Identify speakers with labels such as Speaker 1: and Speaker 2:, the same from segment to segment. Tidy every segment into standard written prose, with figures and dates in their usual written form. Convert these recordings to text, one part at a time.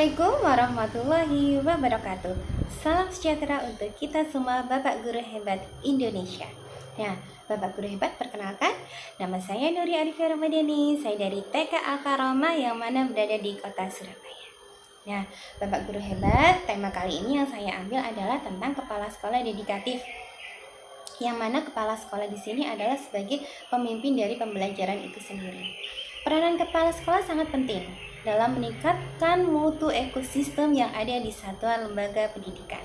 Speaker 1: Assalamualaikum warahmatullahi wabarakatuh. Salam sejahtera untuk kita semua Bapak Guru Hebat Indonesia. Nah, Bapak Guru Hebat, perkenalkan, nama saya Nuri Arifia Ramadhani. Saya dari TK Al-Karomah yang mana berada di kota Surabaya. Nah, Bapak Guru Hebat, tema kali ini yang saya ambil adalah tentang kepala sekolah dedikatif. Yang mana kepala sekolah di sini adalah sebagai pemimpin dari pembelajaran itu sendiri. Peranan kepala sekolah sangat penting dalam meningkatkan mutu ekosistem yang ada di satuan lembaga pendidikan.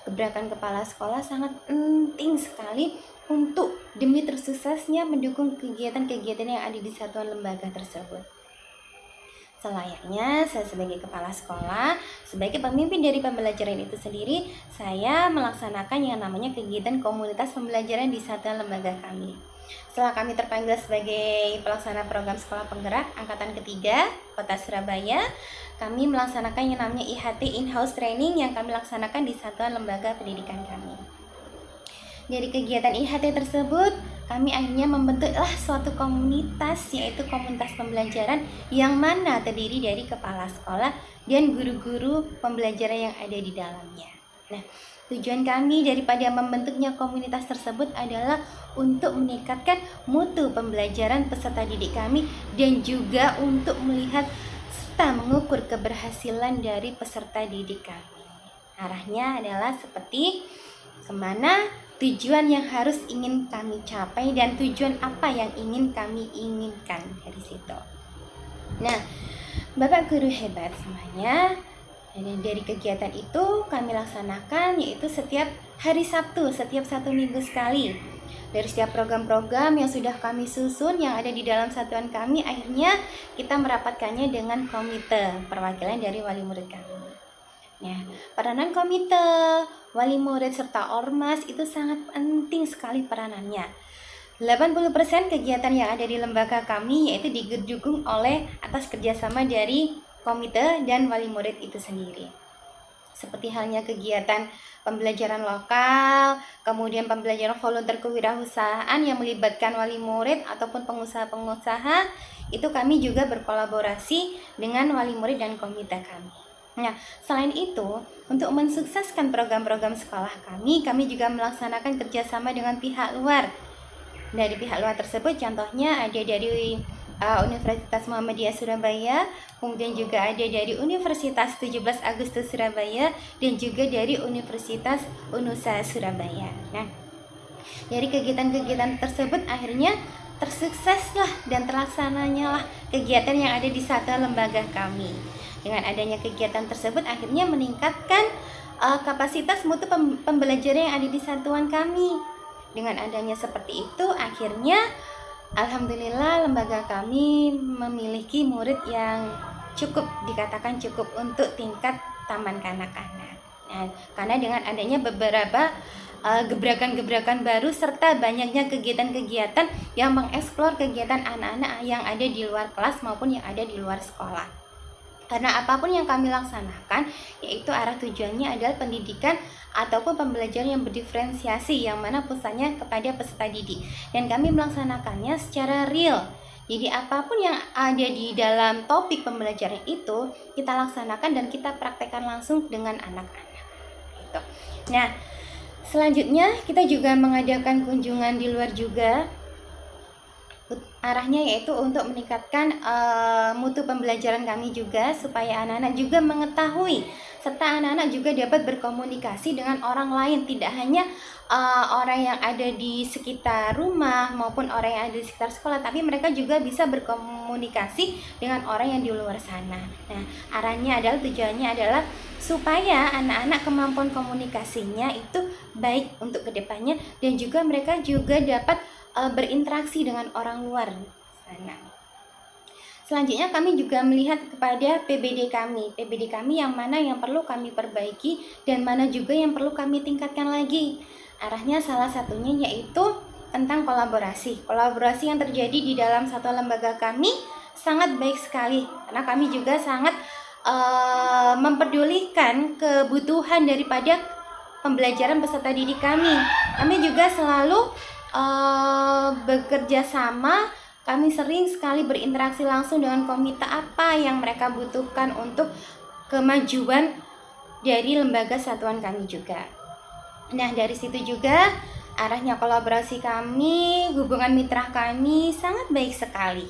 Speaker 1: Gebrakan kepala sekolah sangat penting sekali untuk demi tersuksesnya mendukung kegiatan-kegiatan yang ada di satuan lembaga tersebut. Selayaknya saya sebagai kepala sekolah, sebagai pemimpin dari pembelajaran itu sendiri, saya melaksanakan yang namanya kegiatan komunitas pembelajaran di satuan lembaga kami. Setelah kami terpanggil sebagai pelaksana program sekolah penggerak angkatan ketiga kota Surabaya, kami melaksanakan yang namanya IHT in-house training yang kami laksanakan di satuan lembaga pendidikan kami. Dari kegiatan IHT tersebut, kami akhirnya membentuklah suatu komunitas, yaitu komunitas pembelajaran yang mana terdiri dari kepala sekolah dan guru-guru pembelajaran yang ada di dalamnya. Nah, tujuan kami daripada membentuknya komunitas tersebut adalah untuk meningkatkan mutu pembelajaran peserta didik kami dan juga untuk melihat serta mengukur keberhasilan dari peserta didik kami. Arahnya adalah seperti kemana tujuan yang harus ingin kami capai dan tujuan apa yang ingin kami inginkan dari situ. Nah, Bapak Guru Hebat semuanya, dari kegiatan itu kami laksanakan yaitu setiap hari Sabtu, setiap 1 minggu sekali. Dari setiap program-program yang sudah kami susun yang ada di dalam satuan kami, akhirnya kita merapatkannya dengan komite perwakilan dari wali murid kami. Nah, peranan komite, wali murid serta ormas itu sangat penting sekali peranannya. 80% kegiatan yang ada di lembaga kami yaitu didukung oleh atas kerjasama dari komite dan wali murid itu sendiri. Seperti halnya kegiatan pembelajaran lokal, kemudian pembelajaran volunteer kewirausahaan yang melibatkan wali murid ataupun pengusaha-pengusaha, itu kami juga berkolaborasi dengan wali murid dan komite kami. Nah, selain itu, untuk mensukseskan program-program sekolah kami juga melaksanakan kerjasama dengan pihak luar. Dari pihak luar tersebut, contohnya ada dari Universitas Muhammadiyah Surabaya, kemudian juga ada dari Universitas 17 Agustus Surabaya, dan juga dari Universitas Unusa Surabaya. Nah, dari kegiatan-kegiatan tersebut akhirnya tersukseslah dan terlaksananya lah kegiatan yang ada di satuan lembaga kami. Dengan adanya kegiatan tersebut akhirnya meningkatkan kapasitas mutu pembelajaran yang ada di satuan kami. Dengan adanya seperti itu akhirnya alhamdulillah lembaga kami memiliki murid yang dikatakan cukup untuk tingkat taman kanak-kanak. Nah, karena dengan adanya beberapa gebrakan-gebrakan baru serta banyaknya kegiatan-kegiatan yang mengeksplor kegiatan anak-anak yang ada di luar kelas maupun yang ada di luar sekolah. Karena apapun yang kami laksanakan, yaitu arah tujuannya adalah pendidikan ataupun pembelajaran yang berdiferensiasi, yang mana pusatnya kepada peserta didik. Dan kami melaksanakannya secara real. Jadi apapun yang ada di dalam topik pembelajaran itu, kita laksanakan dan kita praktekkan langsung dengan anak-anak. Gitu. Nah, selanjutnya kita juga mengadakan kunjungan di luar juga. Arahnya yaitu untuk meningkatkan mutu pembelajaran kami juga, supaya anak-anak juga mengetahui serta anak-anak juga dapat berkomunikasi dengan orang lain, tidak hanya orang yang ada di sekitar rumah maupun orang yang ada di sekitar sekolah, tapi mereka juga bisa berkomunikasi dengan orang yang di luar sana. Nah, arahnya adalah tujuannya adalah supaya anak-anak kemampuan komunikasinya itu baik untuk kedepannya dan juga mereka juga dapat berinteraksi dengan orang luar sana. Selanjutnya kami juga melihat kepada PBD kami yang mana yang perlu kami perbaiki dan mana juga yang perlu kami tingkatkan lagi. Arahnya salah satunya yaitu tentang kolaborasi yang terjadi di dalam satu lembaga kami sangat baik sekali, karena kami juga sangat memperdulikan kebutuhan daripada pembelajaran peserta didik kami. Kami juga selalu bekerja sama, kami sering sekali berinteraksi langsung dengan komite apa yang mereka butuhkan untuk kemajuan dari lembaga satuan kami juga. Nah, dari situ juga arahnya kolaborasi kami, hubungan mitra kami sangat baik sekali.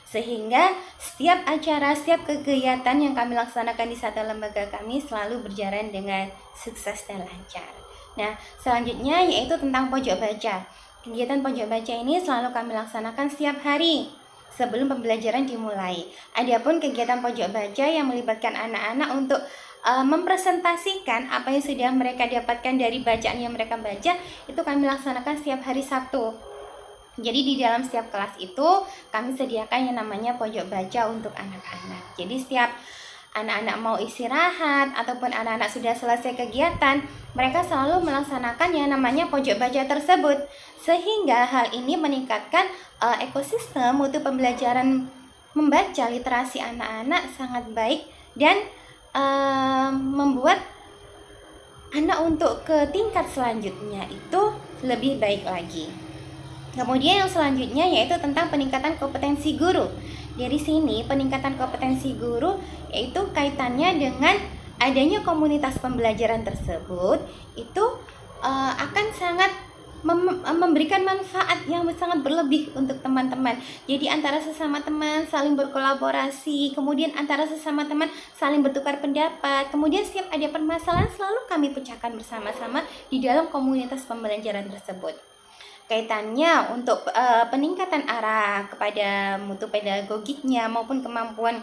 Speaker 1: Sehingga setiap acara, setiap kegiatan yang kami laksanakan di satuan lembaga kami selalu berjalan dengan sukses dan lancar. Nah, selanjutnya yaitu tentang pojok baca. Kegiatan pojok baca ini selalu kami laksanakan setiap hari sebelum pembelajaran dimulai. Adapun kegiatan pojok baca yang melibatkan anak-anak untuk mempresentasikan apa yang sudah mereka dapatkan dari bacaan yang mereka baca, itu kami laksanakan setiap hari Sabtu. Jadi di dalam setiap kelas itu kami sediakan yang namanya pojok baca untuk anak-anak. Jadi setiap anak-anak mau istirahat ataupun anak-anak sudah selesai kegiatan, mereka selalu melaksanakan yang namanya pojok baca tersebut. Sehingga hal ini meningkatkan ekosistem mutu pembelajaran membaca literasi anak-anak sangat baik dan membuat anak untuk ke tingkat selanjutnya itu lebih baik lagi. Kemudian yang selanjutnya yaitu tentang peningkatan kompetensi guru. Dari sini peningkatan kompetensi guru yaitu kaitannya dengan adanya komunitas pembelajaran tersebut itu akan sangat memberikan manfaat yang sangat berlebih untuk teman-teman. Jadi antara sesama teman saling berkolaborasi, kemudian antara sesama teman saling bertukar pendapat, kemudian setiap ada permasalahan selalu kami pecahkan bersama-sama di dalam komunitas pembelajaran tersebut. Kaitannya untuk peningkatan arah kepada mutu pedagogiknya maupun kemampuan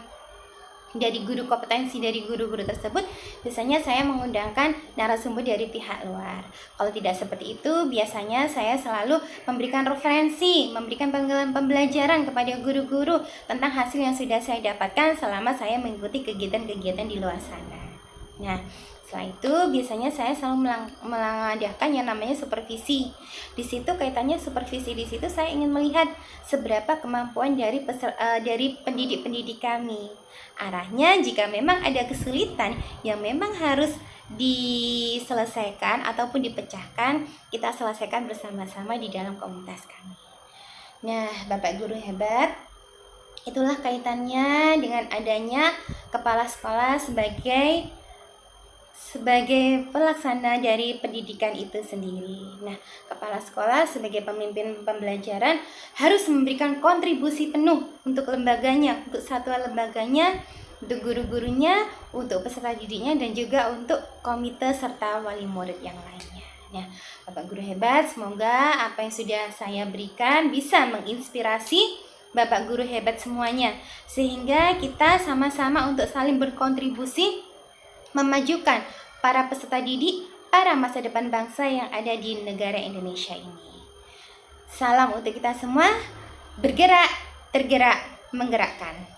Speaker 1: dari guru, kompetensi dari guru-guru tersebut, biasanya saya mengundangkan narasumber dari pihak luar. Kalau tidak seperti itu, biasanya saya selalu memberikan referensi, memberikan pembelajaran kepada guru-guru tentang hasil yang sudah saya dapatkan selama saya mengikuti kegiatan-kegiatan di luar sana. Nah, setelah itu biasanya saya selalu mengadakan yang namanya supervisi. Di situ kaitannya supervisi, di situ saya ingin melihat seberapa kemampuan dari pendidik-pendidik kami. Arahnya jika memang ada kesulitan yang memang harus diselesaikan ataupun dipecahkan, kita selesaikan bersama-sama di dalam komunitas kami. Nah, Bapak Guru hebat, itulah kaitannya dengan adanya kepala sekolah sebagai pelaksana dari pendidikan itu sendiri. Nah, kepala sekolah sebagai pemimpin pembelajaran harus memberikan kontribusi penuh untuk lembaganya, untuk satuan lembaganya, untuk guru-gurunya, untuk peserta didiknya, dan juga untuk komite serta wali murid yang lainnya. Nah, Bapak Guru hebat, semoga apa yang sudah saya berikan bisa menginspirasi Bapak Guru hebat semuanya, sehingga kita sama-sama untuk saling berkontribusi memajukan para peserta didik, para masa depan bangsa yang ada di negara Indonesia ini. Salam untuk kita semua, bergerak, tergerak, menggerakkan.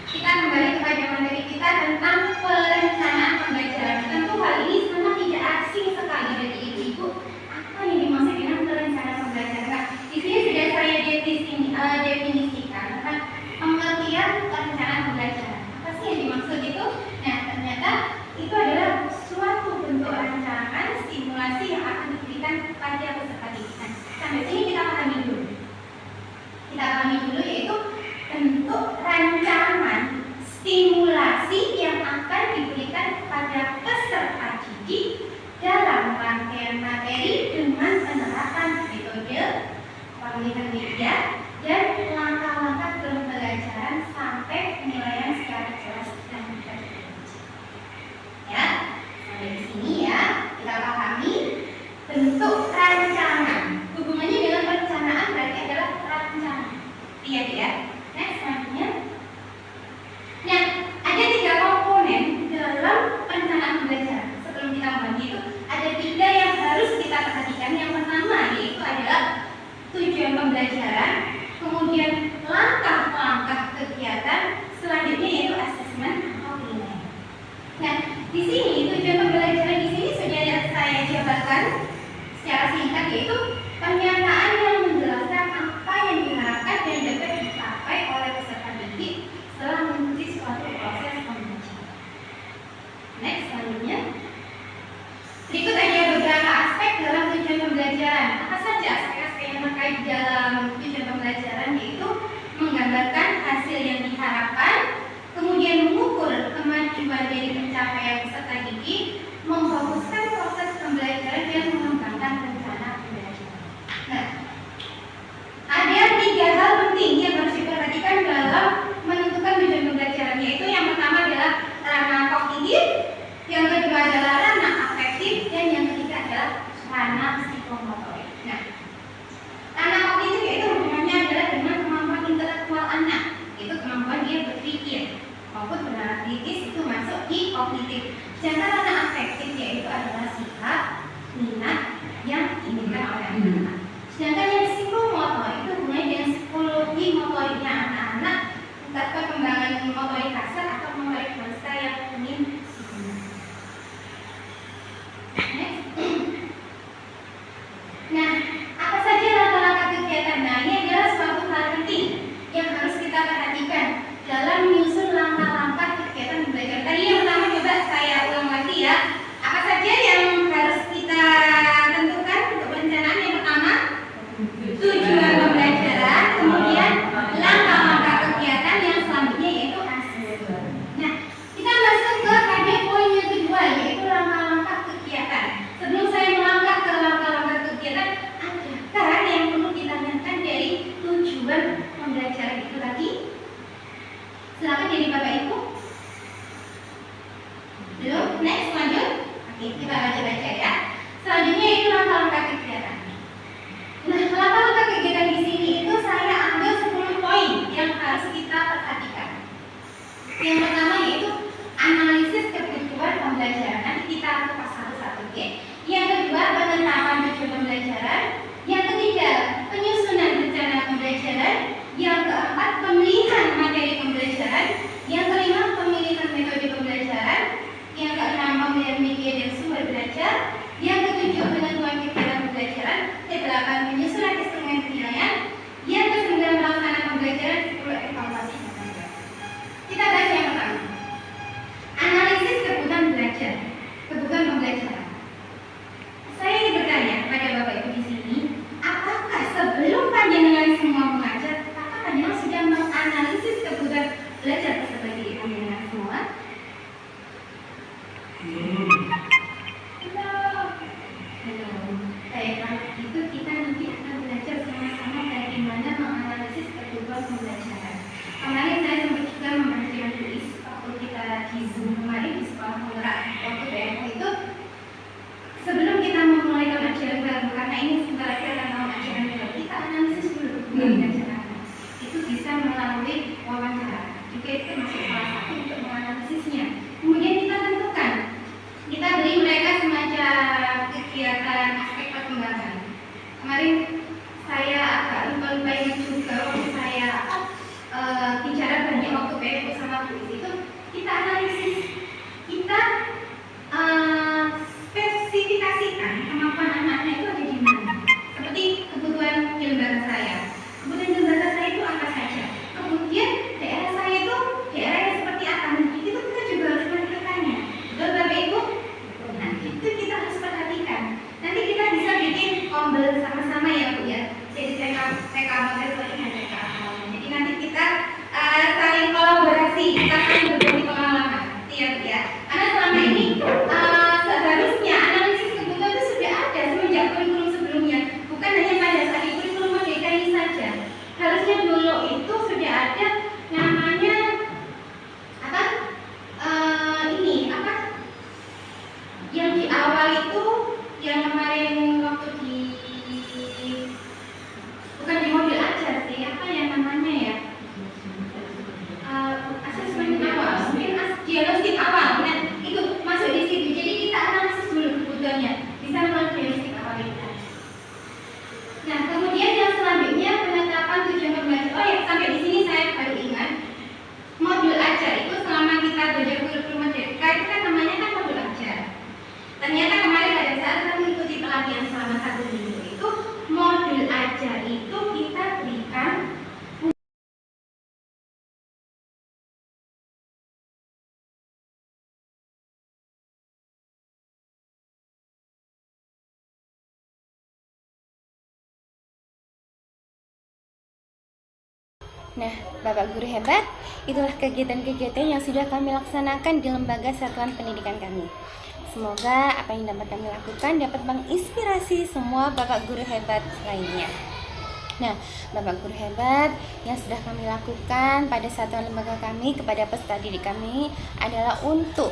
Speaker 1: Kita kembali kepada materi kita tentang perencanaan pembelajaran. Tentu hal ini sangat tidak asing sekali bagi ibu-ibu. Apa yang dimaksud dengan perencanaan pembelajaran? Nah, di sini sudah saya definisikan tentang pengertian perencanaan pembelajaran. Apa sih yang dimaksud itu? Nah, ternyata itu adalah suatu bentuk rancangan stimulasi yang akan diberikan kepada peserta didik. Sampai sini kita pahami dulu. Yaitu bentuk rancangan stimulasi yang akan diberikan kepada peserta didik dalam rangkaian materi dengan penerapan metode pemilihan media dan langkah-langkah pembelajaran sampai penilaian secara jelas dan mudah dimengerti. Ya, sampai di sini ya kita pahami bentuk rancangan. Hubungannya dengan perencanaan berarti adalah rancangan. Lihat ya. Next, selanjutnya. Nah, ada 3 komponen dalam perencanaan pembelajaran. Sebelum kita membagi itu, ada 3 yang harus kita perhatikan. Yang pertama yaitu adalah tujuan pembelajaran, kemudian langkah-langkah kegiatan, selanjutnya yaitu asesmen yaitu pernyataan yang menjelaskan apa yang diharapkan dan dapat dicapai oleh peserta didik setelah mengikuti suatu proses pembelajaran. Next, selanjutnya. Berikut ada beberapa aspek dalam tujuan pembelajaran. Apa saja aspek-aspek yang terkait dalam tujuan pembelajaran, yaitu menggambarkan hasil yang diharapkan, kemudian mengukur kemajuan dari pencapaian peserta didik, memfokuskan proses pembelajaran dan mengembangkan rencana pembelajaran. Nah, ada 3 hal penting yang harus diperhatikan dalam menentukan tujuan pembelajaran, yaitu yang pertama adalah ranah kognitif, yang kedua adalah ranah afektif, dan yang ketiga adalah ranah psikomotorik. Nah, ranah kognitif yaitu hubungannya adalah dengan kemampuan intelektual anak, itu kemampuan dia berpikir maupun beranalitis, itu masuk di kognitif. Sedangkan ranah afektif yaitu adalah sikap, minat yang diinginkan oleh anak. Sedangkan yang psikomotor itu hubungannya dengan psikologi motoriknya anak-anak, entah perkembangan motorik kasar atau motorik halus yang ingin. Nah, apa saja langkah-langkah kegiatan? Nah, ini adalah suatu hal penting yang harus kita perhatikan dalam menyusun langkah-langkah kegiatan belajar. Tadi yang pertama coba saya ulang lagi ya. Apa saja yang harus kita tentukan untuk perencanaan? Yang pertama, tujuan pembelajaran, kemudian langkah-langkah kegiatan, yang selanjutnya yaitu hasil. Nah, kita masuk ke pada poin yang kedua, yaitu langkah-langkah kegiatan. Sebelum saya melangkah ke langkah-langkah kegiatan, adakah yang perlu ditanyakan dari tujuan pembelajaran itu tadi? Silakan jadi Bapak Ibu. Belum? Next, lanjut. Oke, kita baca-baca ya. Selanjutnya itu langkah-langkah kegiatan. Nah, langkah-langkah kegiatan di sini itu saya ambil 10 poin yang harus kita perhatikan. Yang pertama yaitu analisis kebutuhan pembelajaran. Nanti kita kupas satu-satu, oke? Yang kedua, penetapan tujuan pembelajaran. Yang ketiga, penyusunan rencana pembelajaran. Yang keempat, pemilihan materi pembelajaran. Yang kelima, pemilihan metode pembelajaran. Yang keenam, pemilihan media dan sumber belajar. Yang ketujuh, penentuan kegiatan pembelajaran. Kedelapan, penyusunan instrumen penilaian. Yang kesembilan, pelaksanaan pembelajaran. 10, evaluasi pembelajaran. Kita bahas yang pertama, analisis kebutuhan belajar, kebutuhan pembelajaran. Saya ingin bertanya kepada Bapak Ibu di sini, apakah sebelum panjenengan semua mengajar, apakah panjenengan sudah menganalisis kebutuhan belajar peserta didik panjenengan semua? Baiklah, itu kita nanti akan belajar sama-sama bagaimana menganalisis kebutuhan pembelajaran. Kemarin saya sempat juga memberikan tulis waktu kita di Zoom kemarin di sekolah penggerak waktu BMU itu, sebelum kita memulai pembelajaran baru, karena ini sebentar lagi akan mau ajaran baru, kita analisis dulu pembelajaran. Itu bisa melalui wawancara. Juga itu masuk salah satu untuk menganalisisnya. Kemudian kita tentukan Nah, Bapak Guru hebat, itulah kegiatan-kegiatan yang sudah kami laksanakan di Lembaga Satuan Pendidikan kami. Semoga apa yang dapat kami lakukan dapat menginspirasi semua Bapak Guru hebat lainnya. Nah, Bapak Guru hebat yang sudah kami lakukan pada satuan lembaga kami kepada peserta didik kami adalah untuk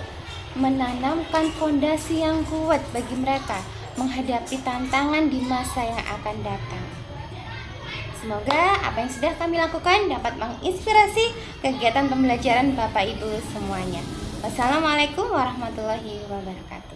Speaker 1: menanamkan fondasi yang kuat bagi mereka menghadapi tantangan di masa yang akan datang. Semoga apa yang sudah kami lakukan dapat menginspirasi kegiatan pembelajaran Bapak Ibu semuanya. Wassalamualaikum warahmatullahi wabarakatuh.